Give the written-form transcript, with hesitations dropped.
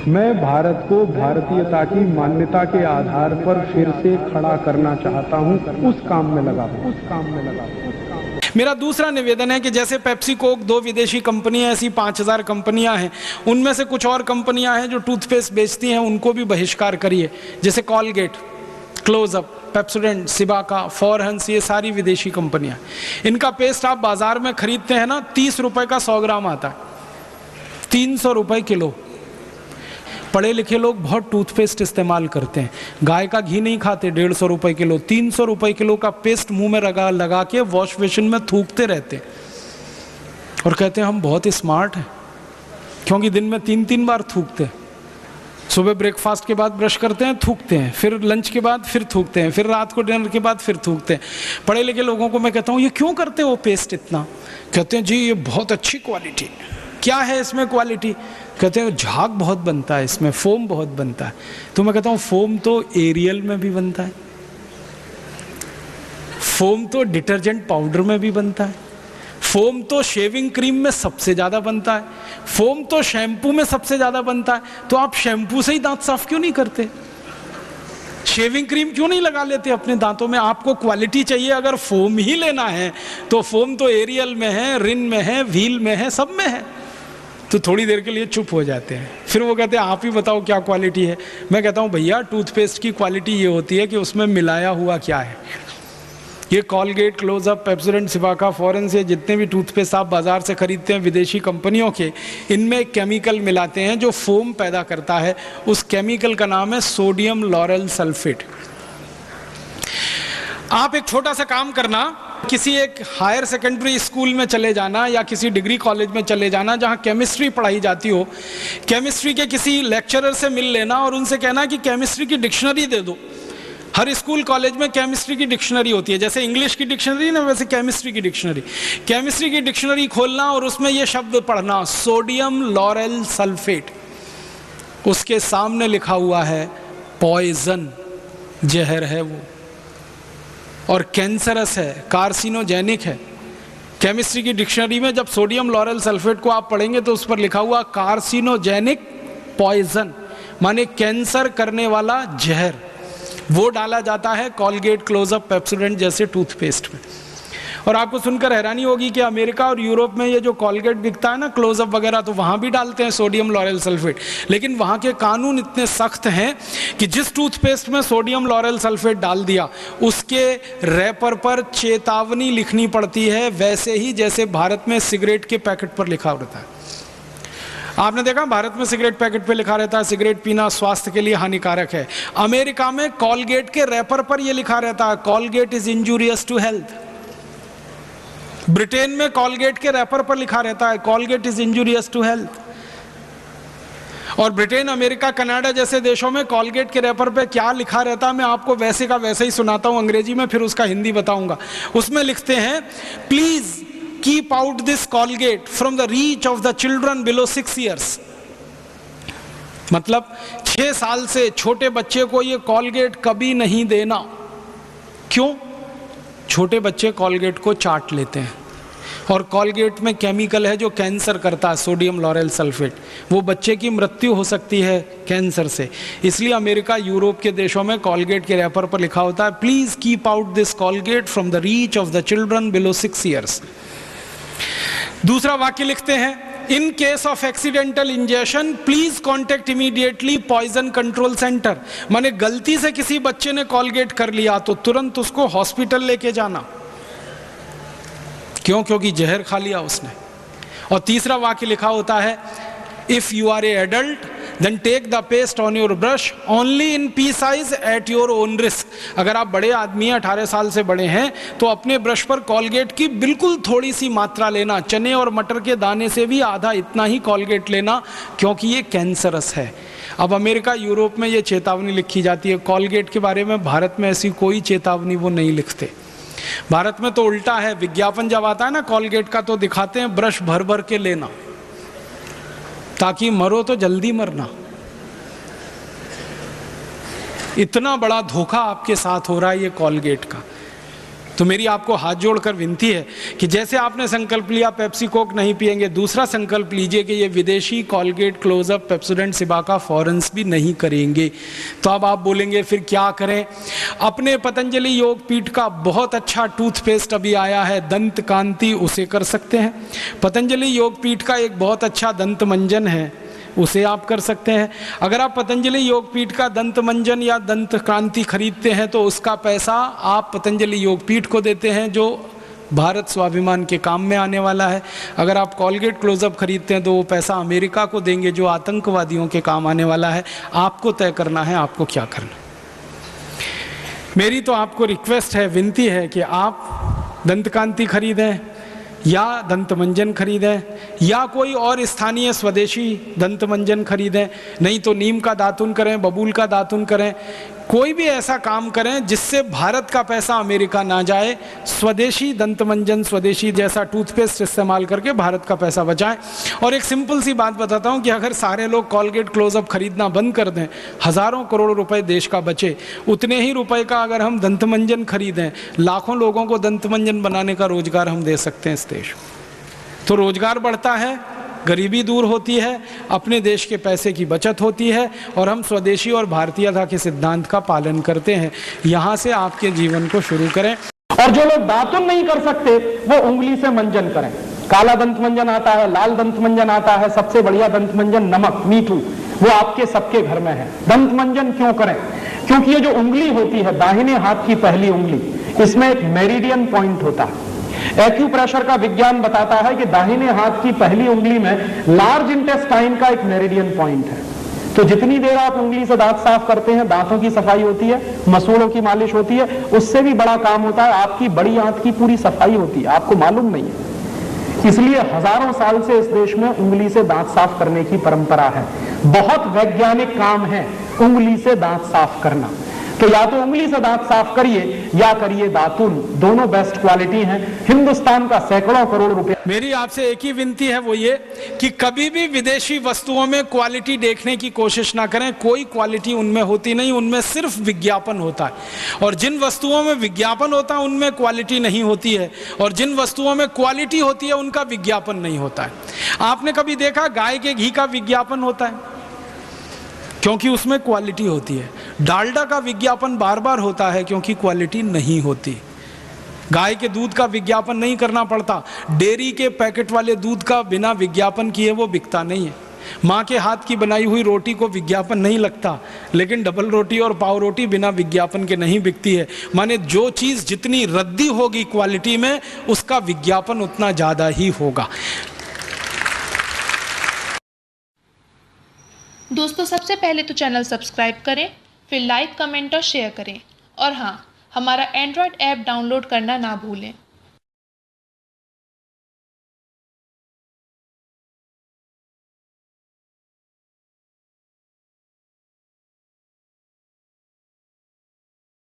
मैं भारत को भारतीयता की मान्यता के आधार पर फिर से खड़ा करना चाहता हूं, उस काम में लगा हूं। मेरा दूसरा निवेदन है कि जैसे पेप्सी कोक 2 विदेशी कंपनियां, ऐसी 5000 कंपनियां हैं, उनमें से कुछ और कंपनियां हैं जो टूथपेस्ट बेचती हैं, उनको भी बहिष्कार करिए। जैसे Colgate, Closeup, Pepsodent, Cibaca, Forhans, ये सारी विदेशी कंपनियां। इनका पेस्ट आप बाजार में खरीदते हैं ना, 30 रुपए का 100 ग्राम आता है, 300 रुपए किलो। पढ़े लिखे लोग बहुत टूथपेस्ट इस्तेमाल करते हैं, गाय का घी नहीं खाते, 150 रुपए किलो, 300 रुपए किलो का पेस्ट मुंह में लगा के वॉश बेसिन में थूकते रहते हैं और कहते हैं हम बहुत स्मार्ट हैं, क्योंकि दिन में 3-3 बार थूकते हैं। सुबह ब्रेकफास्ट के बाद ब्रश करते हैं, थूकते हैं, फिर लंच के बाद फिर थूकते हैं, फिर रात को डिनर के बाद फिर थूकते हैं। पढ़े लिखे लोगों को मैं कहता हूँ ये क्यों करते हो पेस्ट इतना? कहते हैं जी ये बहुत अच्छी क्वालिटी। क्या है इसमें क्वालिटी? कहते हैं झाग बहुत बनता है इसमें, फोम बहुत बनता है। तो मैं कहता हूँ फोम तो एरियल में भी बनता है, फोम तो डिटर्जेंट पाउडर में भी बनता है, फोम तो शेविंग क्रीम में सबसे ज्यादा बनता है, फोम तो शैम्पू में सबसे ज्यादा बनता है। तो आप शैम्पू से ही दांत साफ क्यों नहीं करते? शेविंग क्रीम क्यों नहीं लगा लेते अपने दांतों में? आपको क्वालिटी चाहिए, अगर फोम ही लेना है तो फोम तो एरियल में है, रिन में है, व्हील में है, सब में है। तो थोड़ी देर के लिए चुप हो जाते हैं, फिर वो कहते हैं आप ही बताओ क्या क्वालिटी है। मैं कहता हूँ भैया टूथपेस्ट की क्वालिटी ये होती है कि उसमें मिलाया हुआ क्या है। ये कॉलगेट, क्लोजअप, पेप्सोडेंट, सिबाका, फॉरेंस, ये जितने भी टूथपेस्ट आप बाजार से खरीदते हैं विदेशी कंपनियों के, इनमें केमिकल मिलाते हैं जो फोम पैदा करता है। उस केमिकल का नाम है सोडियम लॉरेल सल्फेट। आप एक छोटा सा काम करना, किसी एक हायर सेकेंडरी स्कूल में चले जाना या किसी डिग्री कॉलेज में चले जाना जहां केमिस्ट्री पढ़ाई जाती हो, केमिस्ट्री के किसी लेक्चरर से मिल लेना और उनसे कहना कि केमिस्ट्री की डिक्शनरी दे दो। हर स्कूल कॉलेज में केमिस्ट्री की डिक्शनरी होती है, जैसे इंग्लिश की डिक्शनरी ना, वैसे केमिस्ट्री की डिक्शनरी। केमिस्ट्री की डिक्शनरी खोलना और उसमें यह शब्द पढ़ना, सोडियम लॉरेल सल्फेट। उसके सामने लिखा हुआ है पॉइजन, जहर है वो, और कैंसरस है, कार्सिनोजेनिक है। केमिस्ट्री की डिक्शनरी में जब सोडियम लॉरेल सल्फेट को आप पढ़ेंगे तो उस पर लिखा हुआ कार्सिनोजेनिक पॉइजन, माने कैंसर करने वाला जहर, वो डाला जाता है कॉलगेट, क्लोजअप, पेप्सोडेंट जैसे टूथपेस्ट में। और आपको सुनकर हैरानी होगी कि अमेरिका और यूरोप में ये जो कॉलगेट बिकता है ना, क्लोजअप वगैरह, तो वहाँ भी डालते हैं सोडियम लॉरेल सल्फेट। लेकिन वहाँ के कानून इतने सख्त हैं कि जिस टूथपेस्ट में सोडियम लॉरेल सल्फेट डाल दिया उसके रैपर पर चेतावनी लिखनी पड़ती है, वैसे ही जैसे भारत में सिगरेट के पैकेट पर लिखा रहता है। आपने देखा भारत में सिगरेट पैकेट पे लिखा रहता है सिगरेट पीना स्वास्थ्य के लिए हानिकारक है। अमेरिका में कॉलगेट के रैपर पर यह लिखा रहता है Colgate is injurious to health. Britain में कॉलगेट के रैपर पर लिखा रहता है Colgate is injurious to health. और ब्रिटेन, अमेरिका, कनाडा जैसे देशों में कॉलगेट के रैपर पे क्या लिखा रहता है मैं आपको वैसे का वैसे ही सुनाता हूं अंग्रेजी में, फिर उसका हिंदी बताऊंगा। उसमें लिखते हैं please keep out this Colgate from the reach of the children below 6 years। मतलब 6 साल से छोटे बच्चे को ये कॉलगेट कभी नहीं देना। क्यों? छोटे बच्चे कॉलगेट को चाट लेते हैं और कॉलगेट में केमिकल है जो कैंसर करता है, सोडियम लॉरेल सल्फेट। वो बच्चे की मृत्यु हो सकती है कैंसर से। इसलिए अमेरिका, यूरोप के देशों में कॉलगेट के रैपर पर लिखा होता है please keep out this Colgate from the reach of the children below 6 years। दूसरा वाक्य लिखते हैं in case of accidental injection please contact immediately poison control centre. माने गलती से किसी बच्चे ने कॉलगेट कर लिया तो तुरंत उसको हॉस्पिटल लेके जाना। क्यों? क्योंकि जहर खा लिया उसने। और तीसरा वाक्य लिखा होता है if you are a adult then take the paste on your brush only in pea size at your own risk. अगर आप बड़े आदमी हैं, 18 साल से बड़े हैं, तो अपने ब्रश पर कॉलगेट की बिल्कुल थोड़ी सी मात्रा लेना। चने और मटर के दाने से भी आधा इतना ही कॉलगेट लेना, क्योंकि ये कैंसरस है। अब अमेरिका, यूरोप में ये चेतावनी लिखी जाती है। कॉलगेट के बारे में भारत में ऐसी कोई चेतावनी वो नहीं लिखते। भारत में तो उल्टा है, विज्ञापन जब आता है ना कॉलगेट का तो दिखाते हैं ब्रश भर भर के लेना, ताकि मरो तो जल्दी मरना। इतना बड़ा धोखा आपके साथ हो रहा है ये कॉलगेट का। तो मेरी आपको हाथ जोड़कर विनती है कि जैसे आपने संकल्प लिया पेप्सी कोक नहीं पिएंगे, दूसरा संकल्प लीजिए कि ये विदेशी कोलगेट, क्लोजअप, पेप्सोडेंट, सिबाका फॉरेंस भी नहीं करेंगे। तो अब आप बोलेंगे फिर क्या करें? अपने पतंजलि योग पीठ का बहुत अच्छा टूथपेस्ट अभी आया है दंत कांति, उसे कर सकते हैं। पतंजलि योग पीठ का एक बहुत अच्छा दंत मंजन है, उसे आप कर सकते हैं। अगर आप पतंजलि योगपीठ का दंत मंजन या दंत क्रांति खरीदते हैं तो उसका पैसा आप पतंजलि योगपीठ को देते हैं, जो भारत स्वाभिमान के काम में आने वाला है। अगर आप कोलगेट क्लोजअप खरीदते हैं तो वो पैसा अमेरिका को देंगे, जो आतंकवादियों के काम आने वाला है। आपको तय करना है आपको क्या करना। मेरी तो आपको रिक्वेस्ट है, विनती है कि आप दंत कांति खरीदें या दंत मंजन खरीदें या कोई और स्थानीय स्वदेशी दंत मंजन खरीदें, नहीं तो नीम का दातुन करें, बबूल का दातुन करें, कोई भी ऐसा काम करें जिससे भारत का पैसा अमेरिका ना जाए। स्वदेशी दंत मंजन, स्वदेशी जैसा टूथपेस्ट इस्तेमाल करके भारत का पैसा बचाएं। और एक सिंपल सी बात बताता हूं कि अगर सारे लोग कोलगेट क्लोजअप खरीदना बंद कर दें, हज़ारों करोड़ रुपए देश का बचे। उतने ही रुपए का अगर हम दंत मंजन खरीदें, लाखों लोगों को दंत मंजन बनाने का रोजगार हम दे सकते हैं इस देश। तो रोजगार बढ़ता है, गरीबी दूर होती है, अपने देश के पैसे की बचत होती है और हम स्वदेशी और भारतीयता के सिद्धांत का पालन करते हैं। यहाँ से आपके जीवन को शुरू करें। और जो लोग दातुन नहीं कर सकते वो उंगली से मंजन करें। काला दंत मंजन आता है, लाल दंत मंजन आता है, सबसे बढ़िया दंत मंजन नमक मीठू, वो आपके सबके घर में है। दंत मंजन क्यों करें? क्योंकि ये जो उंगली होती है, दाहिने हाथ की पहली उंगली, इसमें एक मेरिडियन पॉइंट होता है। एक्यूप्रेशर का विज्ञान बताता है कि दाहिने हाथ की पहली उंगली में लार्ज इंटेस्टाइन का एक मेरिडियन पॉइंट है। तो जितनी देर आप उंगली से दांत साफ करते हैं, दांतों की सफाई होती है, मसूड़ों की मालिश होती है, उससे भी बड़ा काम होता है आपकी बड़ी आंत की पूरी सफाई होती है, आपको मालूम नहीं है। इसलिए हजारों साल से इस देश में उंगली से दांत साफ करने की परंपरा है। बहुत वैज्ञानिक काम है उंगली से दांत साफ करना। तो या तो उंगली से दांत साफ करिए या करिए दातुन, दोनों बेस्ट क्वालिटी हैं। हिंदुस्तान का सैकड़ों करोड़ रुपए। मेरी आपसे एक ही विनती है, वो ये कि कभी भी विदेशी वस्तुओं में क्वालिटी देखने की कोशिश ना करें। कोई क्वालिटी उनमें होती नहीं, उनमें सिर्फ विज्ञापन होता है। और जिन वस्तुओं में विज्ञापन होता है उनमें क्वालिटी नहीं होती है, और जिन वस्तुओं में क्वालिटी होती है उनका विज्ञापन नहीं होता है। आपने कभी देखा गाय के घी का विज्ञापन होता है? क्योंकि उसमें क्वालिटी होती है। डालडा का विज्ञापन बार बार होता है क्योंकि क्वालिटी नहीं होती। गाय के दूध का विज्ञापन नहीं करना पड़ता। डेयरी के पैकेट वाले दूध का बिना विज्ञापन किए वो बिकता नहीं है। माँ के हाथ की बनाई हुई रोटी को विज्ञापन नहीं लगता, लेकिन डबल रोटी और पाव रोटी बिना विज्ञापन के नहीं बिकती है। माने जो चीज़ जितनी रद्दी होगी क्वालिटी में, उसका विज्ञापन उतना ज़्यादा ही होगा। दोस्तों, सबसे पहले तो चैनल सब्सक्राइब करें, फिर लाइक, कमेंट और शेयर करें। और हाँ, हमारा एंड्रॉयड ऐप डाउनलोड करना ना भूलें।